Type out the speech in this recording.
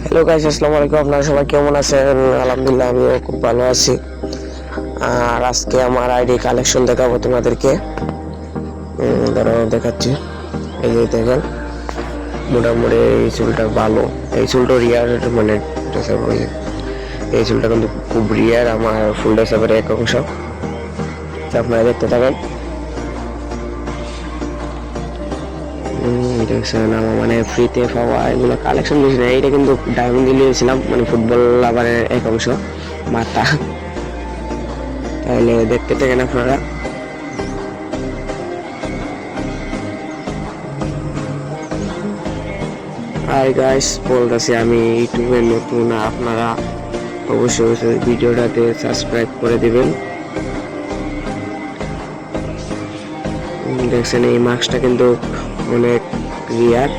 Hello guys, আসসালামু আলাইকুম। আপনারা সবাই কেমন আছেন? আলহামদুলিল্লাহ, আমিও খুব ভালো আছি। আর আজকে আমার আইডি কালেকশন দেখাবো তোমাদেরকে। ধরো দেখাচ্ছি। এই যে দেখেন, মোটামুটি এই চুলটা ভালো। এই চুলটা রিয়ার, মানে এই চুলটা কিন্তু খুব রিয়ার। আমার ফুল ডেসাপের এক অংশ, আপনারা দেখতে থাকেন। দেখছেন আমার মানে ফ্রিতে পাওয়া এগুলো কালেকশন বেশি না। এইটা কিন্তু ডায়মন্ড দিয়ে নিয়েছিলাম, মানে ফুটবল লাভারের এক অংশ, মাথা। তাহলে দেখতে থাকেন আপনারা। হাই গাইস, বলতেছি আমি ইউটিউবে নতুন, আপনারা অবশ্যই ভিডিওটাতে সাবস্ক্রাইব করে দিবেন। দেখছেন এই মাস্কটা কিন্তু অনেক রিয়ার।